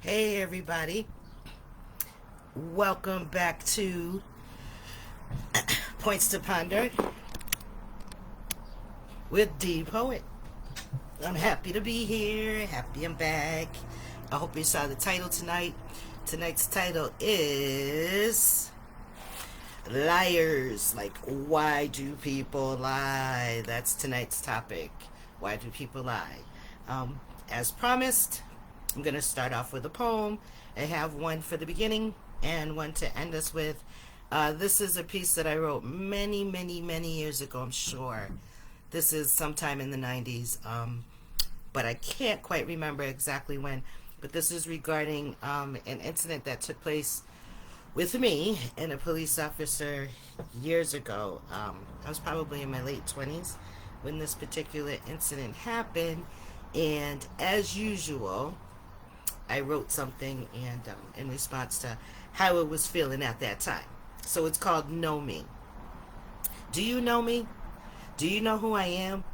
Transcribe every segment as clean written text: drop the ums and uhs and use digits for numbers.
Hey everybody, welcome back to Points to Ponder with Depoet. I'm happy to be here, happy I'm back. I hope you saw the title tonight. Tonight's title is Liars. Like, why do people lie? That's tonight's topic. Why do people lie? As promised, I'm going to start off with a poem. I have one for the beginning and one to end us with. This is a piece that I wrote many, many, many years ago, I'm sure. This is sometime in the 90s, but I can't quite remember exactly when. But this is regarding an incident that took place with me and a police officer years ago. I was probably in my late 20s when this particular incident happened. And as usual, I wrote something and in response to how it was feeling at that time. So it's called Know Me. Do you know me? Do you know who I am?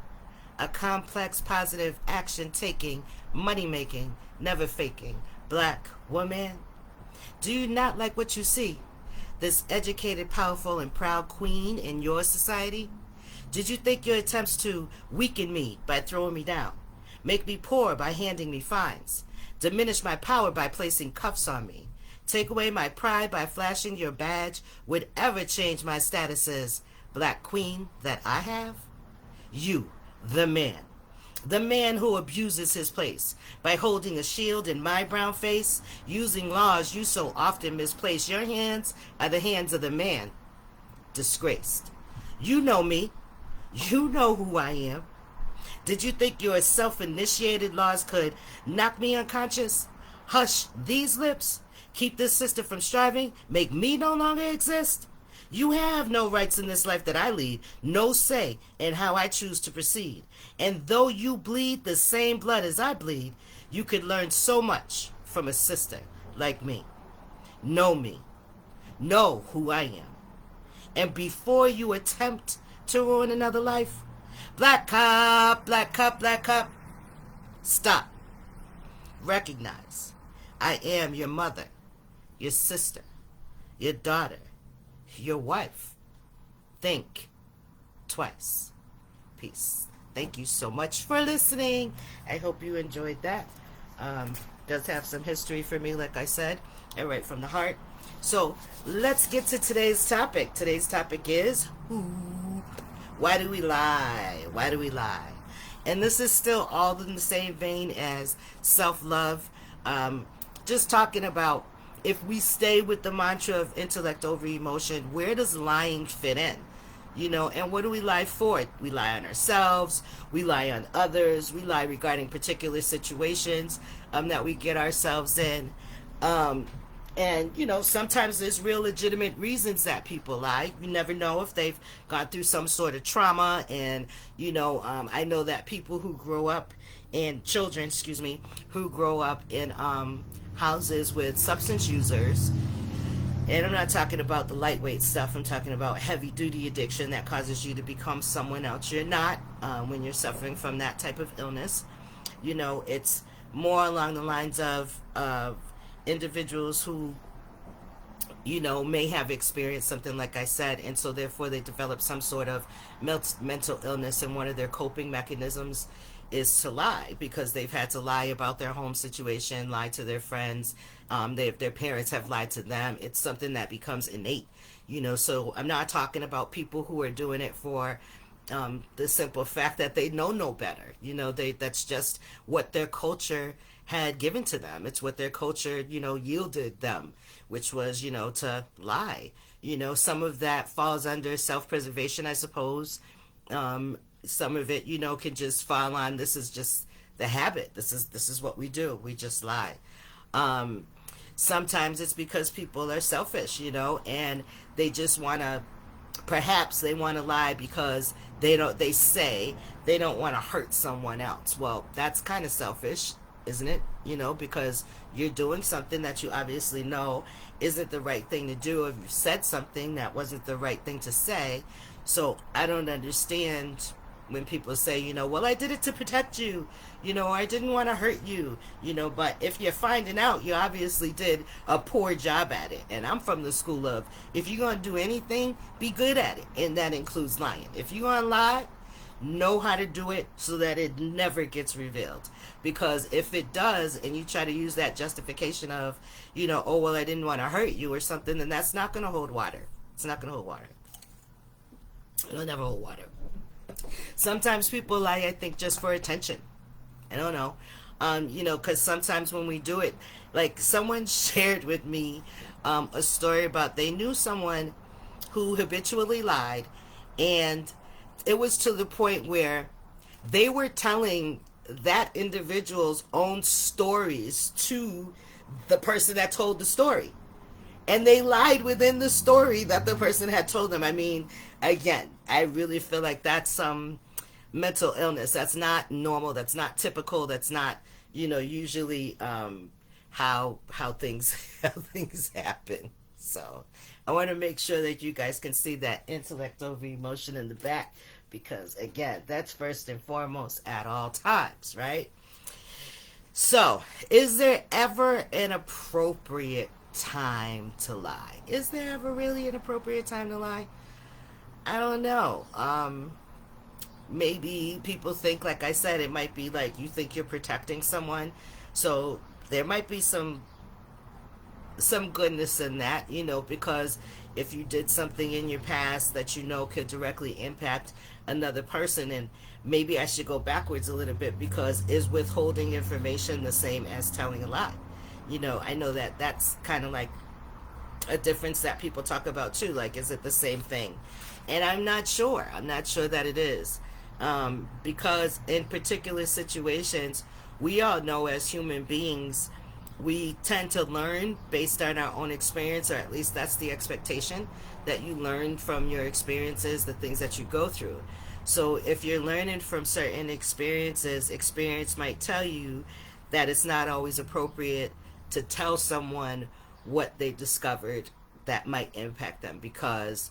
A complex, positive, action-taking, money-making, never faking, black woman? Do you not like what you see? This educated, powerful, and proud queen in your society? Did you think your attempts to weaken me by throwing me down, make me poor by handing me fines, diminish my power by placing cuffs on me, take away my pride by flashing your badge would ever change my status as black queen that I have? You, the man who abuses his place by holding a shield in my brown face, using laws you so often misplace. Your hands are the hands of the man disgraced. You know me. You know who I am. Did you think your self-initiated laws could knock me unconscious? Hush these lips? Keep this sister from striving? Make me no longer exist? You have no rights in this life that I lead, no say in how I choose to proceed. And though you bleed the same blood as I bleed, you could learn so much from a sister like me. Know me. Know who I am. And before you attempt to ruin another life, black cop, black cop, black cop, stop. Recognize I am your mother, your sister, your daughter, your wife. Think twice. Peace. Thank you so much for listening. I hope you enjoyed that. Does have some history for me, like I said, and right from the heart. So let's get to today's topic. Today's topic is why do we lie? Why do we lie? And this is still all in the same vein as self-love. Just talking about, if we stay with the mantra of intellect over emotion, where does lying fit in? You know, and what do we lie for? We lie on ourselves, we lie on others, we lie regarding particular situations that we get ourselves in. And, you know, sometimes there's real legitimate reasons that people lie. You never know if they've gone through some sort of trauma. And, you know, I know that people who grow up in, children, excuse me, who grow up in houses with substance users, and I'm not talking about the lightweight stuff, I'm talking about heavy duty addiction that causes you to become someone else you're not when you're suffering from that type of illness. You know, it's more along the lines of individuals who, you know, may have experienced something like I said, and so therefore they develop some sort of mental illness, and one of their coping mechanisms is to lie, because they've had to lie about their home situation, lie to their friends, their parents have lied to them. It's something that becomes innate, you know. So I'm not talking about people who are doing it for the simple fact that they know no better. You know, that's just what their culture had given to them. It's what their culture, you know, yielded them, which was, you know, to lie. You know, some of that falls under self-preservation, I suppose. Some of it, you know, can just fall on, this is just the habit. This is what we do. We just lie. Sometimes it's because people are selfish, you know, and they just want to, perhaps they want to lie because they say they don't want to hurt someone else. Well, that's kind of selfish, isn't it? You know, because you're doing something that you obviously know isn't the right thing to do, or you said something that wasn't the right thing to say. So I don't understand when people say, well, I did it to protect you, or I didn't want to hurt you, but if you're finding out, you obviously did a poor job at it. And I'm from the school of, if you're going to do anything, be good at it. And that includes lying. If you're going to lie, know how to do it so that it never gets revealed. Because if it does, and you try to use that justification of, oh, well, I didn't want to hurt you or something, then that's not going to hold water. It's not going to hold water. It'll never hold water. Sometimes people lie, I think, just for attention. I don't know. Because sometimes when we do it, like someone shared with me a story about they knew someone who habitually lied, and it was to the point where they were telling that individual's own stories to the person that told the story. And they lied within the story that the person had told them. I mean, again, I really feel like that's some mental illness. That's not normal. That's not typical. That's not, usually how things happen. So I want to make sure that you guys can see that intellect over emotion in the back, because again, that's first and foremost at all times, right? So, is there ever an appropriate time to lie? Is there ever really an appropriate time to lie? I don't know. Maybe people think, like I said, it might be like you think you're protecting someone, so there might be some goodness in that, because if you did something in your past that could directly impact another person. And maybe I should go backwards a little bit, because is withholding information the same as telling a lie? I know that that's kind of like a difference that people talk about too. Like, is it the same thing? And I'm not sure that it is, because in particular situations, we all know as human beings, we tend to learn based on our own experience, or at least that's the expectation, that you learn from your experiences, the things that you go through. So if you're learning from certain experiences, experience might tell you that it's not always appropriate to tell someone what they discovered that might impact them, because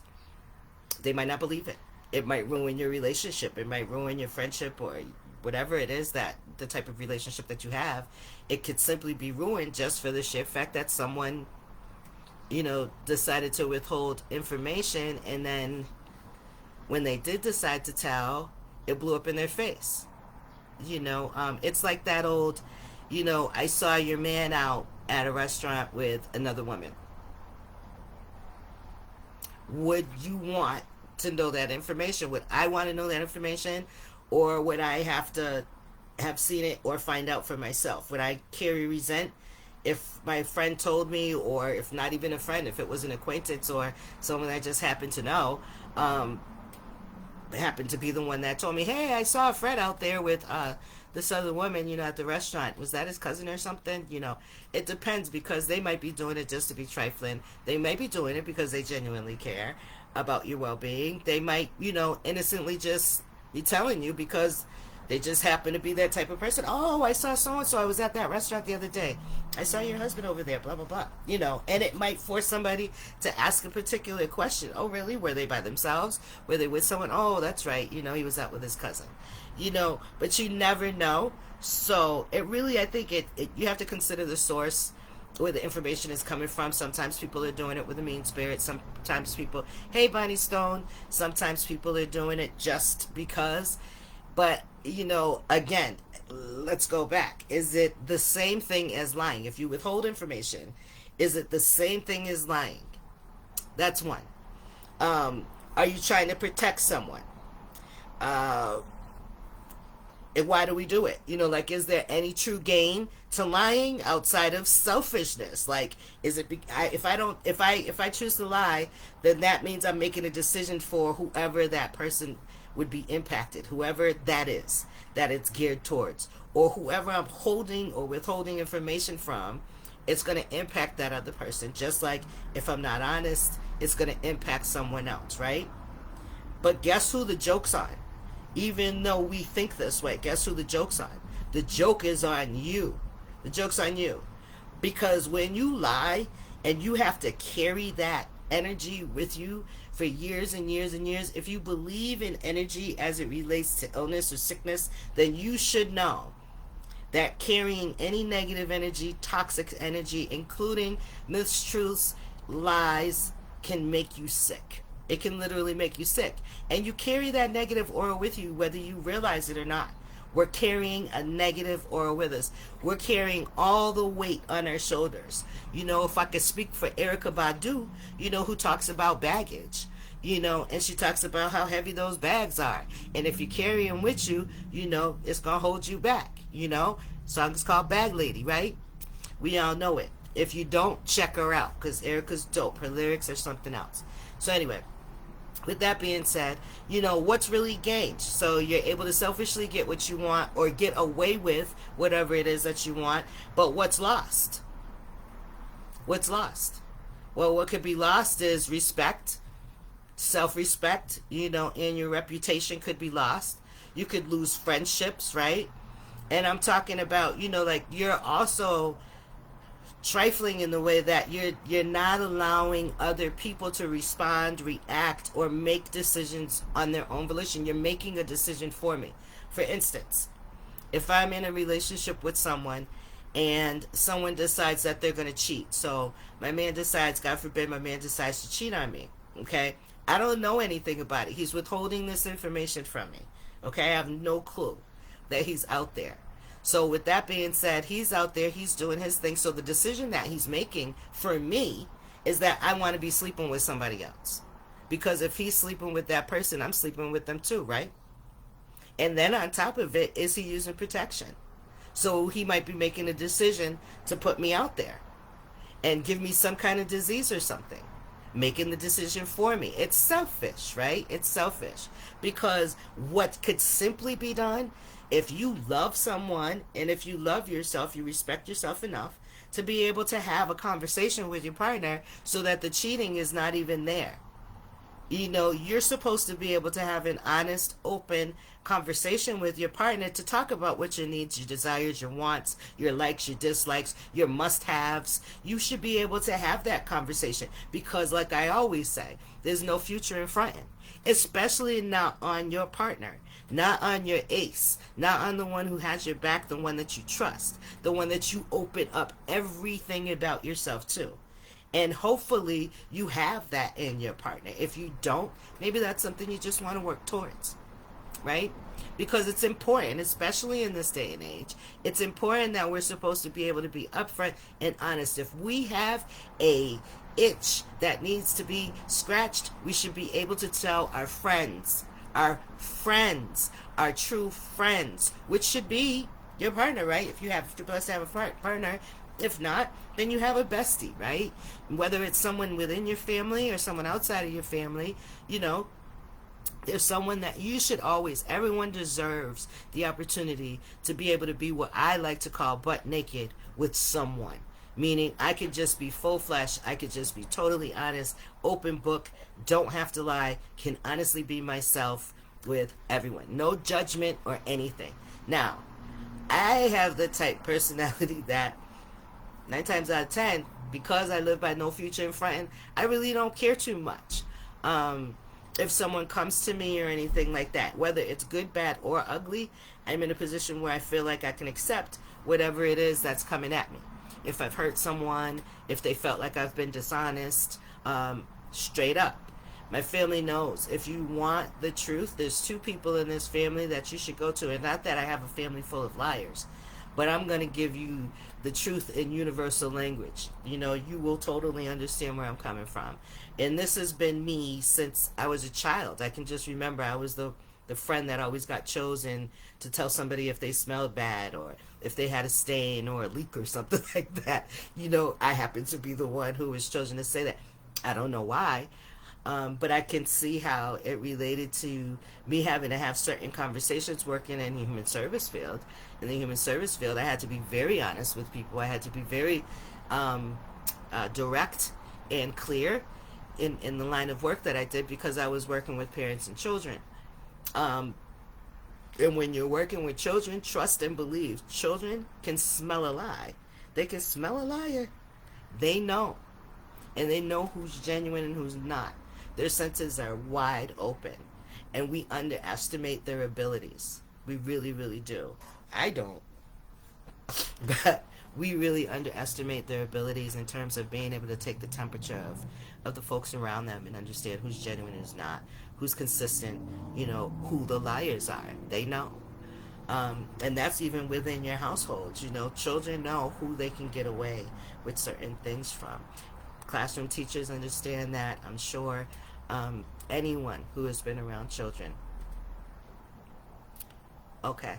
they might not believe it. It might ruin your relationship. It might ruin your friendship, or whatever it is, that the type of relationship that you have. It could simply be ruined just for the sheer fact that someone, decided to withhold information, and then when they did decide to tell, it blew up in their face. It's like that old, I saw your man out at a restaurant with another woman. Would you want to know that information? Would I want to know that information? Or would I have to have seen it or find out for myself? Would I carry resent if my friend told me, or if not even a friend, if it was an acquaintance or someone I just happened to know, happened to be the one that told me, hey, I saw Fred out there with this other woman, at the restaurant. Was that his cousin or something? It depends, because they might be doing it just to be trifling. They might be doing it because they genuinely care about your well-being. They might, innocently just be telling you because they just happen to be that type of person. Oh, I saw so-and-so. I was at that restaurant the other day. I saw your husband over there, blah, blah, blah. And it might force somebody to ask a particular question. Oh, really? Were they by themselves? Were they with someone? Oh, that's right. He was out with his cousin. But you never know. So it really, I think you have to consider the source where the information is coming from. Sometimes people are doing it with a mean spirit. Sometimes people, hey, Bonnie Stone. Sometimes people are doing it just because. But, again, let's go back. Is it the same thing as lying? If you withhold information, is it the same thing as lying? That's one. Are you trying to protect someone? And why do we do it? Is there any true gain to lying outside of selfishness? Like, is it, if I choose to lie, then that means I'm making a decision for whoever that person would be impacted, whoever that is, that it's geared towards, or whoever I'm holding or withholding information from, it's going to impact that other person. Just like if I'm not honest, it's going to impact someone else, right? But guess who the joke's on? Even though we think this way, guess who the joke's on? The joke is on you. The joke's on you. Because when you lie and you have to carry that energy with you for years and years and years, if you believe in energy as it relates to illness or sickness, then you should know that carrying any negative energy, toxic energy, including mistruths, lies, can make you sick. It can literally make you sick. And you carry that negative aura with you whether you realize it or not. We're carrying a negative aura with us. We're carrying all the weight on our shoulders. You know, if I could speak for Erykah Badu, you know, who talks about baggage, you know, and she talks about how heavy those bags are. And if you carry them with you, you know, it's going to hold you back, you know. Song is called Bag Lady, right? We all know it. If you don't, check her out, because Erykah's dope. Her lyrics are something else. So anyway, with that being said, you know, what's really gained? So you're able to selfishly get what you want or get away with whatever it is that you want. But what's lost? What's lost? Well, what could be lost is respect, self-respect, you know, and your reputation could be lost. You could lose friendships, right? And I'm talking about, you know, like you're also trifling in the way that you're not allowing other people to respond, react, or make decisions on their own volition. You're making a decision for me. For instance, if I'm in a relationship with someone and someone decides that they're going to cheat. So my man decides, God forbid, my man decides to cheat on me. Okay? I don't know anything about it. He's withholding this information from me. Okay? I have no clue that he's out there. So with that being said, he's out there, he's doing his thing. So the decision that he's making for me is that I want to be sleeping with somebody else. Because if he's sleeping with that person, I'm sleeping with them too, right? And then on top of it, is he using protection? So he might be making a decision to put me out there and give me some kind of disease or something. Making the decision for me. It's selfish, right? It's selfish. Because what could simply be done, if you love someone and if you love yourself, you respect yourself enough to be able to have a conversation with your partner so that the cheating is not even there. You know, you're supposed to be able to have an honest, open conversation with your partner to talk about what your needs, your desires, your wants, your likes, your dislikes, your must-haves. You should be able to have that conversation because, like I always say, there's no future in fronting, especially not on your partner, not on your ace, not on the one who has your back, the one that you trust, the one that you open up everything about yourself to. And hopefully you have that in your partner. If you don't, maybe that's something you just want to work towards, right? Because it's important, especially in this day and age. It's important that we're supposed to be able to be upfront and honest. If we have a itch that needs to be scratched, we should be able to tell our friends, our true friends, which should be your partner, right? If you're blessed to have a partner. If not, then you have a bestie, right? Whether it's someone within your family or someone outside of your family, you know, there's someone that you should always, everyone deserves the opportunity to be able to be what I like to call butt naked with someone. Meaning I could just be full flesh, I could just be totally honest, open book, don't have to lie, can honestly be myself with everyone. No judgment or anything. Now, I have the type personality that 9 times out of 10, because I live by no future in front, I really don't care too much. If someone comes to me or anything like that, whether it's good, bad, or ugly, I'm in a position where I feel like I can accept whatever it is that's coming at me. If I've hurt someone, if they felt like I've been dishonest, straight up. My family knows. If you want the truth, there's 2 people in this family that you should go to. And not that I have a family full of liars, but I'm going to give you the truth in universal language. You know, you will totally understand where I'm coming from. And this has been me since I was a child. I can just remember I was the friend that always got chosen to tell somebody if they smelled bad or if they had a stain or a leak or something like that. You know, I happened to be the one who was chosen to say that. I don't know why. But I can see how it related to me having to have certain conversations working in the human service field. In the human service field, I had to be very honest with people. I had to be very direct and clear in the line of work that I did because I was working with parents and children. And when you're working with children, trust and believe. Children can smell a lie. They can smell a liar. They know. and they know who's genuine and who's not. Their senses are wide open, and we underestimate their abilities. We really, really do. I don't, but we really underestimate their abilities in terms of being able to take the temperature of the folks around them and understand who's genuine and who's not, who's consistent, who the liars are. They know. And that's even within your households. Children know who they can get away with certain things from. Classroom teachers understand that, I'm sure. Anyone who has been around children. Okay.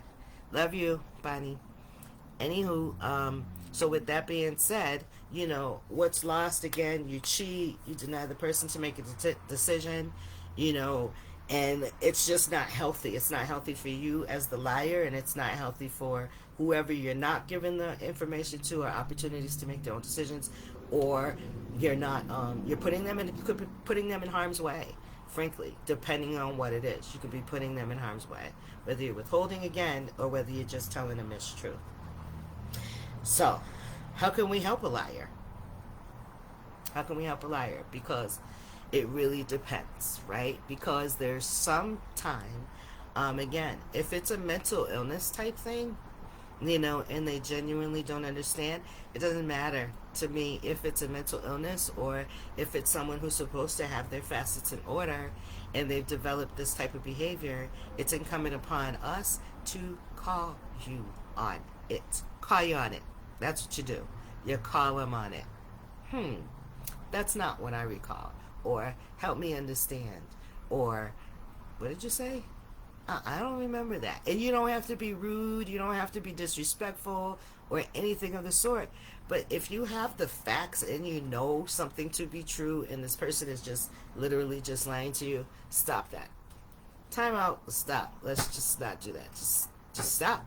Love you, Bonnie. Anywho, so with that being said, what's lost again? You cheat, you deny the person to make a decision, and it's just not healthy. It's not healthy for you as the liar, and it's not healthy for whoever you're not giving the information to or opportunities to make their own decisions, or you're not, you're putting them in harm's way. Frankly, depending on what it is, you could be putting them in harm's way, whether you're withholding again or whether you're just telling a mistruth. So, how can we help a liar? How can we help a liar? Because it really depends, right? Because there's some time, again, if it's a mental illness type thing, and they genuinely don't understand, it doesn't matter to me if it's a mental illness or if it's someone who's supposed to have their facets in order and they've developed this type of behavior. It's incumbent upon us to call you on it. Call you on it. That's what you do. You call them on it. That's not what I recall. Or help me understand. Or what did you say? I don't remember that. And you don't have to be rude. You don't have to be disrespectful or anything of the sort. But if you have the facts and you know something to be true and this person is just literally just lying to you, stop that. Time out. Stop. Let's just not do that. Just stop.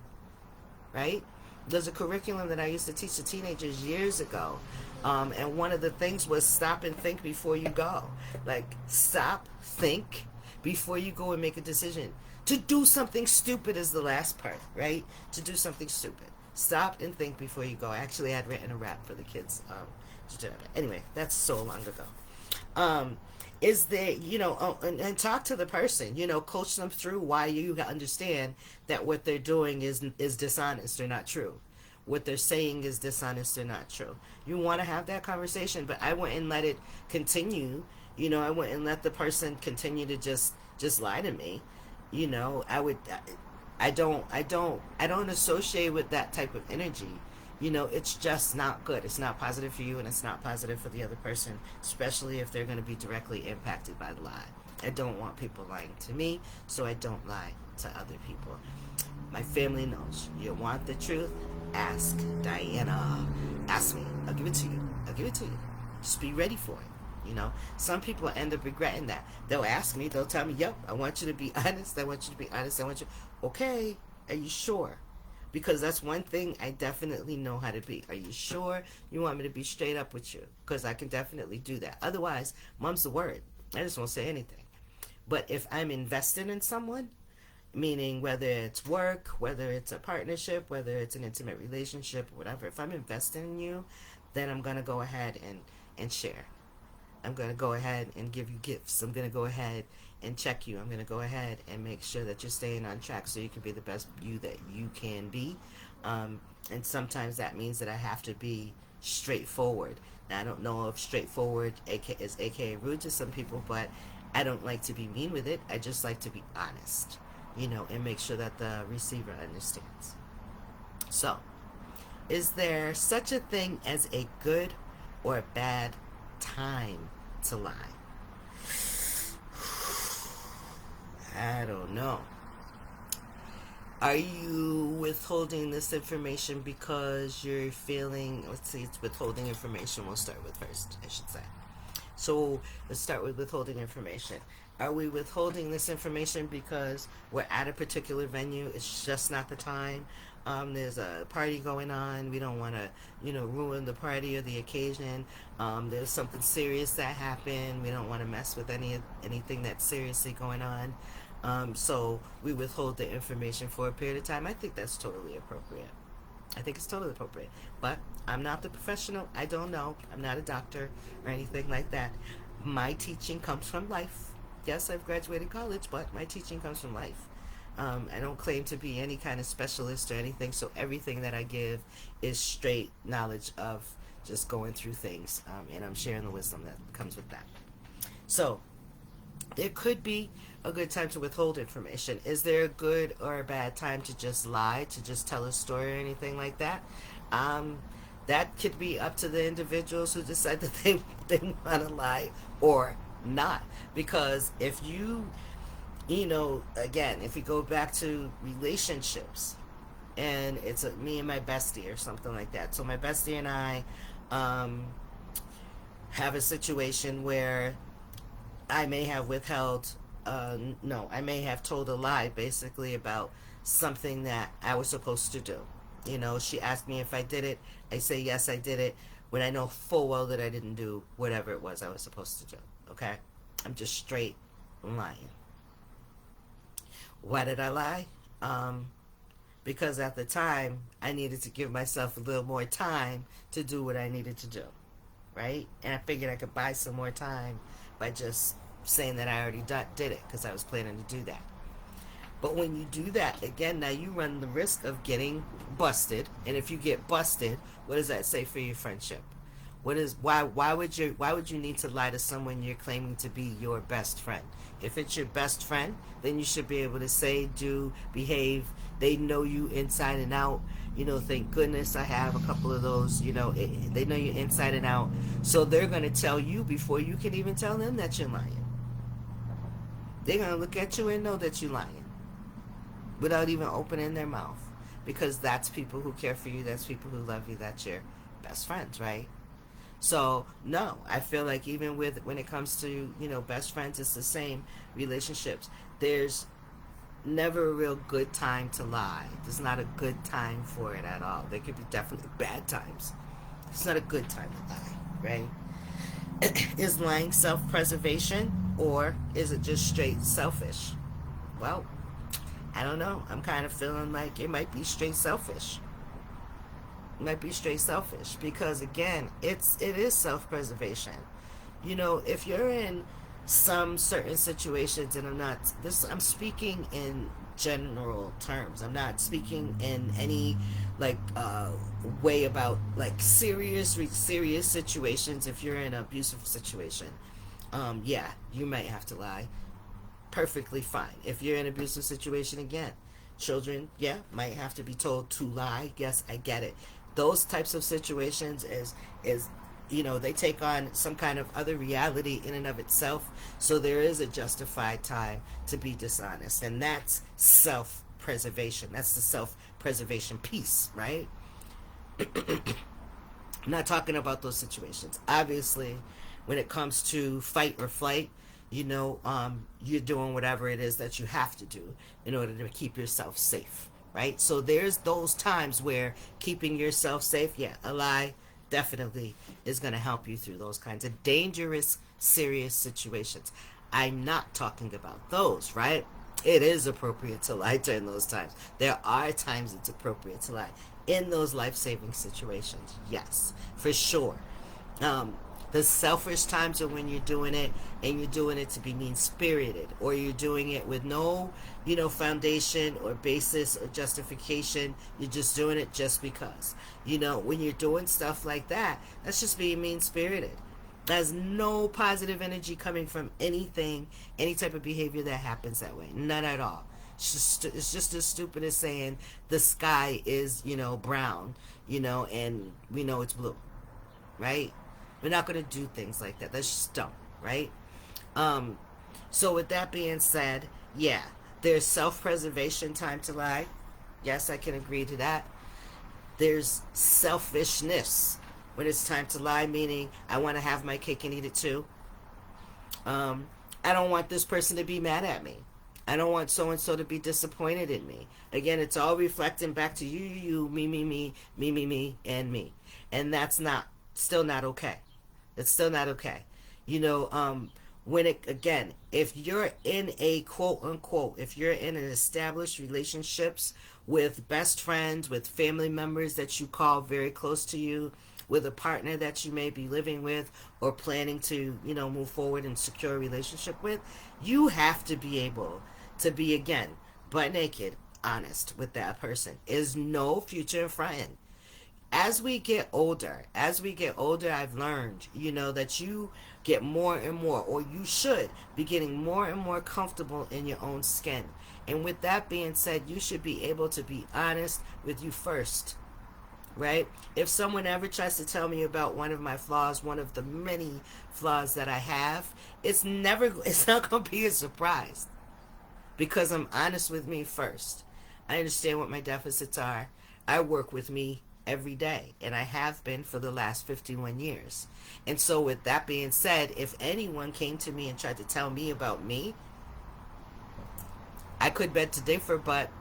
Right? There's a curriculum that I used to teach to teenagers years ago. And one of the things was stop and think before you go. Like, stop, think before you go and make a decision. To do something stupid is the last part, right? To do something stupid. Stop and think before you go. Actually, I'd written a rap for the kids. Anyway, that's so long ago. Is there, and talk to the person, coach them through why you understand that what they're doing is dishonest or not true. What they're saying is dishonest or not true. You want to have that conversation, but I wouldn't let it continue. I wouldn't let the person continue to just lie to me. I don't associate with that type of energy. It's just not good. It's not positive for you, and it's not positive for the other person, especially if they're going to be directly impacted by the lie. I don't want people lying to me, so I don't lie to other people. My family knows. You want the truth? Ask Diana. Ask me. I'll give it to you. Just be ready for it. Some people end up regretting that. They'll ask me, they'll tell me, yep, I want you to be honest. Okay, are you sure? Because that's one thing I definitely know how to be. Are you sure you want me to be straight up with you? Because I can definitely do that. Otherwise, mom's the word. I just won't say anything. But if I'm invested in someone, meaning whether it's work, whether it's a partnership, whether it's an intimate relationship, whatever, if I'm invested in you, then I'm going to go ahead and share. I'm going to go ahead and give you gifts. I'm going to go ahead and check you. I'm going to go ahead and make sure that you're staying on track so you can be the best you that you can be. And sometimes that means that I have to be straightforward. Now, I don't know if straightforward is aka rude to some people, but I don't like to be mean with it. I just like to be honest, and make sure that the receiver understands. So, is there such a thing as a good or a bad time to lie? I don't know. Are you withholding this information because you're feeling, let's see, it's withholding information we'll start with first, I should say. So let's start with withholding information. Are we withholding this information because we're at a particular venue? It's just not the time. There's a party going on. We don't want to, ruin the party or the occasion. There's something serious that happened. We don't want to mess with anything that's seriously going on. So we withhold the information for a period of time. I think that's totally appropriate. I think it's totally appropriate. But I'm not the professional. I don't know. I'm not a doctor or anything like that. My teaching comes from life. Yes, I've graduated college, but my teaching comes from life. I don't claim to be any kind of specialist or anything, so everything that I give is straight knowledge of just going through things, and I'm sharing the wisdom that comes with that. So, there could be a good time to withhold information. Is there a good or a bad time to just lie, to just tell a story or anything like that? That could be up to the individuals who decide that they want to lie or not. Because if again, if we go back to relationships, and it's me and my bestie or something like that. So my bestie and I have a situation where I may have withheld, no, I may have told a lie basically about something that I was supposed to do. She asked me if I did it. I say, yes, I did it, when I know full well that I didn't do whatever it was I was supposed to do. Okay? I'm just straight lying. Why did I lie? Because at the time, I needed to give myself a little more time to do what I needed to do. Right? And I figured I could buy some more time by just saying that I already did it, because I was planning to do that. But when you do that, again, now you run the risk of getting busted. And if you get busted, what does that say for your friendship? Why would you need to lie to someone you're claiming to be your best friend? If it's your best friend, then you should be able to say, do, behave. They know you inside and out. Thank goodness I have a couple of those. They know you inside and out. So they're going to tell you before you can even tell them that you're lying. They're going to look at you and know that you're lying without even opening their mouth, because that's people who care for you, that's people who love you, that's your best friends, right? So no, I feel like even when it comes to best friends, it's the same. Relationships, there's never a real good time to lie. There's not a good time for it at all. There could be definitely bad times. It's not a good time to lie, right? Is lying self-preservation, or is it just straight selfish? Well, I don't know. I'm kind of feeling like it might be straight selfish. It might be straight selfish, because again, it is self-preservation. If you're in some certain situations, and I'm speaking in general terms. I'm not speaking in any way about serious situations. If you're in an abusive situation, yeah, you might have to lie. Perfectly fine. If you're in an abusive situation, again, children, yeah, might have to be told to lie. Yes, I get it. Those types of situations is they take on some kind of other reality in and of itself. So there is a justified time to be dishonest, and that's self-preservation. That's the self-preservation piece, right? I'm not talking about those situations. Obviously, when it comes to fight or flight, you're doing whatever it is that you have to do in order to keep yourself safe, right? So there's those times where keeping yourself safe, yeah, a lie definitely is going to help you through those kinds of dangerous, serious situations. I'm not talking about those, right? It is appropriate to lie during those times. There are times it's appropriate to lie in those life-saving situations. Yes, for sure. The selfish times are when you're doing it and you're doing it to be mean-spirited, or you're doing it with no, foundation or basis or justification. You're just doing it just because. When you're doing stuff like that, that's just being mean-spirited. There's no positive energy coming from anything, any type of behavior that happens that way. None at all. It's just as stupid as saying the sky is, brown, and we know it's blue, right? We're not going to do things like that. That's just dumb, right? So with that being said, yeah, there's self-preservation time to lie. Yes, I can agree to that. There's selfishness when it's time to lie, meaning I want to have my cake and eat it too. I don't want this person to be mad at me. I don't want so-and-so to be disappointed in me. Again, it's all reflecting back to you, me, and me. And that's still not okay. It's still not okay. If you're in a quote unquote, if you're in an established relationships with best friends, with family members that you call very close to you, with a partner that you may be living with or planning to, move forward and secure a relationship with, you have to be able to be, again, butt naked, honest with that person. Is no future in front. As we get older, I've learned, that you get more and more, or you should be getting more and more comfortable in your own skin. And with that being said, you should be able to be honest with you first, right? If someone ever tries to tell me about one of my flaws, one of the many flaws that I have, it's not going to be a surprise because I'm honest with me first. I understand what my deficits are. I work with me every day, and I have been for the last 51 years. And so with that being said, if anyone came to me and tried to tell me about me, I could beg to differ, but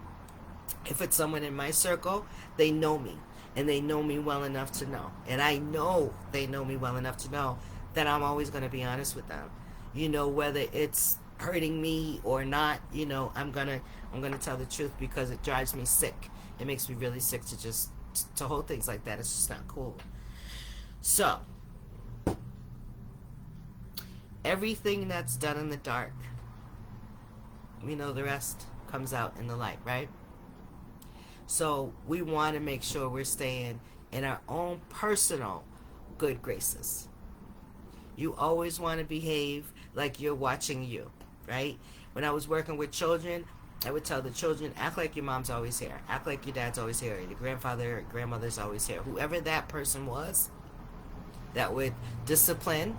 if it's someone in my circle, they know me, and they know me well enough to know, and I know they know me well enough to know that I'm always going to be honest with them, whether it's hurting me or not. I'm gonna tell the truth because it drives me sick. It makes me really sick to hold things like that. It's just not cool. So everything that's done in the dark, the rest comes out in the light, right? So we want to make sure we're staying in our own personal good graces. You always want to behave like you're watching you, right? When I was working with children, I would tell the children, act like your mom's always here. Act like your dad's always here. Your grandfather or grandmother's always here. Whoever that person was that would discipline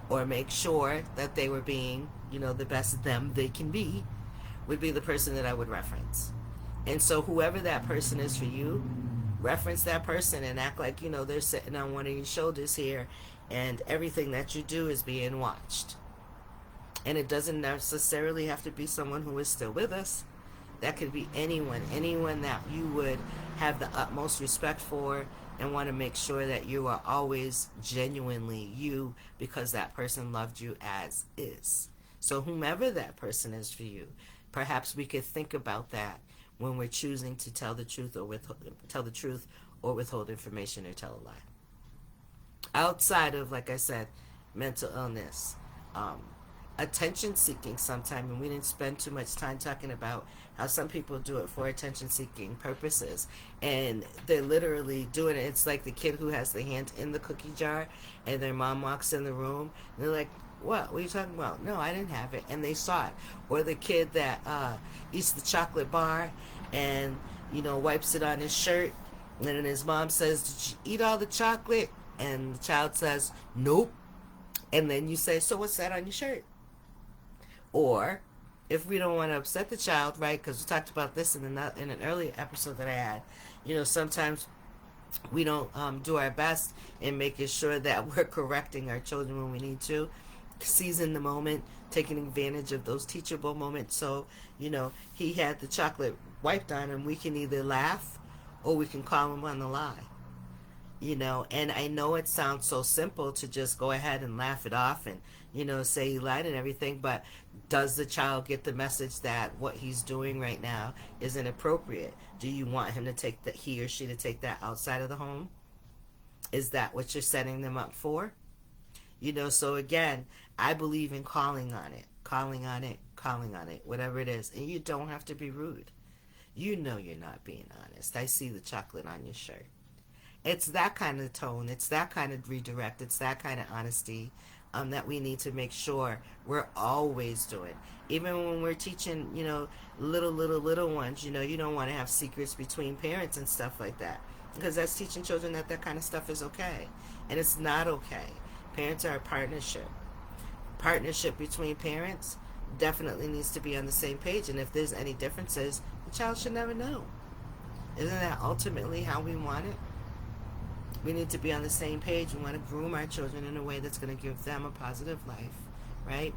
or make sure that they were being, the best them they can be, would be the person that I would reference. And so whoever that person is for you, reference that person and act like, they're sitting on one of your shoulders here and everything that you do is being watched. And it doesn't necessarily have to be someone who is still with us. That could be anyone that you would have the utmost respect for and want to make sure that you are always genuinely you because that person loved you as is. So whomever that person is for you, perhaps we could think about that when we're choosing to tell the truth or withhold information or tell a lie. Outside of, like I said, mental illness, attention seeking sometime, and we didn't spend too much time talking about how some people do it for attention seeking purposes, and they're literally doing it. It's like the kid who has the hand in the cookie jar and their mom walks in the room and they're like, what are you talking about? No, I didn't have it, and they saw it. Or the kid that eats the chocolate bar and wipes it on his shirt, and then his mom says, did you eat all the chocolate? And the child says, nope. And then you say, so what's that on your shirt? Or, if we don't want to upset the child, right, because we talked about this in an earlier episode that I had, sometimes we don't do our best in making sure that we're correcting our children when we need to, seizing the moment, taking advantage of those teachable moments. So, he had the chocolate wiped on him. We can either laugh or we can call him on the lie. And I know it sounds so simple to just go ahead and laugh it off and, say he lied and everything, but does the child get the message that what he's doing right now is inappropriate? Do you want him to he or she to take that outside of the home? Is that what you're setting them up for? So again, I believe in calling on it, whatever it is. And you don't have to be rude. You're not being honest. I see the chocolate on your shirt. It's that kind of tone. It's that kind of redirect. It's that kind of honesty that we need to make sure we're always doing. Even when we're teaching, little ones, you don't want to have secrets between parents and stuff like that. Because that's teaching children that kind of stuff is okay. And it's not okay. Parents are a partnership. Partnership between parents definitely needs to be on the same page. And if there's any differences, the child should never know. Isn't that ultimately how we want it? We need to be on the same page. We want to groom our children in a way that's going to give them a positive life, right?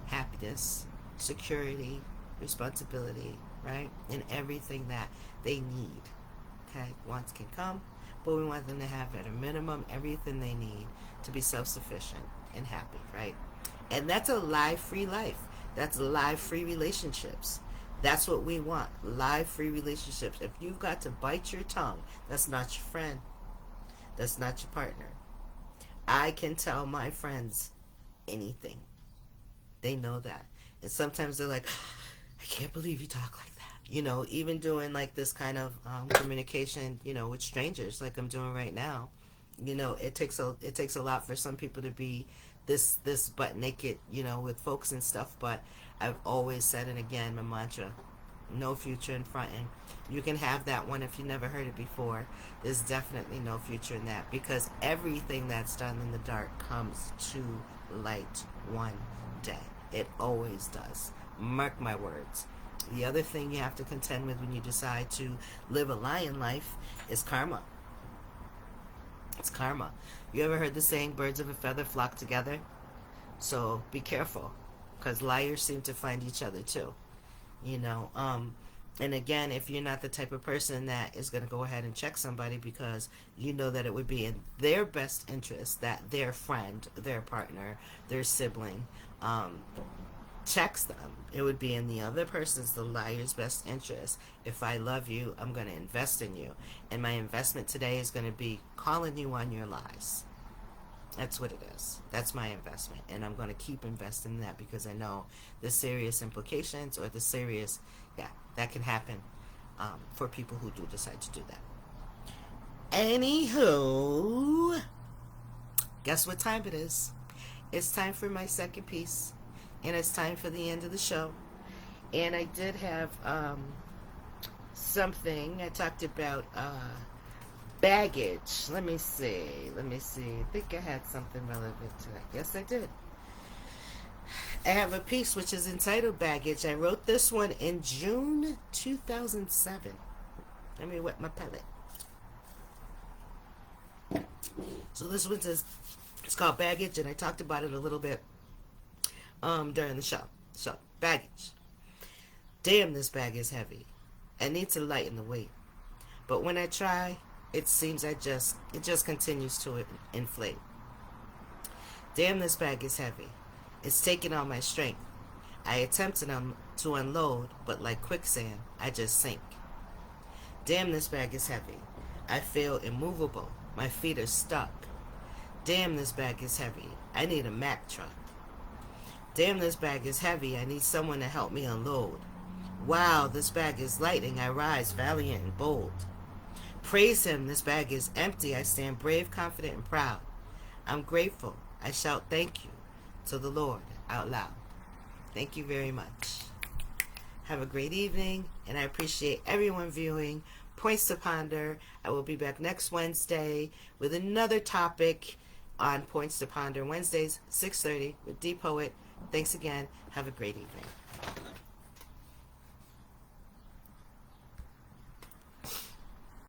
Happiness, security, responsibility, right? And everything that they need. Okay? Wants can come, but we want them to have at a minimum everything they need to be self-sufficient and happy, right? And that's a lie-free life. That's lie-free relationships. That's what we want. Lie free relationships. If you've got to bite your tongue, that's not your friend. That's not your partner. I can tell my friends anything. They know that. And sometimes they're like, I can't believe you talk like that. Even doing like this kind of communication, with strangers like I'm doing right now. It takes a lot for some people to be this butt naked, with folks and stuff, but I've always said it again, my mantra, no future in fronting. You can have that one if you never heard it before. There's definitely no future in that, because everything that's done in the dark comes to light one day. It always does. Mark my words. The other thing you have to contend with when you decide to live a lion life is karma. It's karma. You ever heard the saying, birds of a feather flock together? So be careful, because liars seem to find each other too. And again, if you're not the type of person that is going to go ahead and check somebody because you know that it would be in their best interest that their friend, their partner, their sibling checks them, it would be in the other person's, the liar's best interest. If I love you, I'm going to invest in you. And my investment today is going to be calling you on your lies. That's what it is. That's my investment. And I'm going to keep investing in that because I know the serious implications or the serious, that can happen for people who do decide to do that. Anywho, guess what time it is? It's time for my second piece. And it's time for the end of the show. And I did have something. I talked about baggage. Let me see. I think I had something relevant to that. Yes, I did. I have a piece which is entitled Baggage. I wrote this one in June 2007. Let me wet my palette. So this one says, it's called Baggage, and I talked about it a little bit during the show. So, baggage. Damn, this bag is heavy. I need to lighten the weight. But when I try, it seems it just continues to inflate. Damn, this bag is heavy. It's taking all my strength. I attempted to unload, but like quicksand, I just sink. Damn, this bag is heavy. I feel immovable. My feet are stuck. Damn, this bag is heavy. I need a Mack truck. Damn, this bag is heavy. I need someone to help me unload. Wow, this bag is lighting. I rise valiant and bold. Praise him, this bag is empty. I stand brave, confident, and proud. I'm grateful. I shout thank you to the Lord out loud. Thank you very much. Have a great evening, and I appreciate everyone viewing Points to Ponder. I will be back next Wednesday with another topic on Points to Ponder. Wednesdays, 6:30 with Depoet. Thanks again. Have a great evening.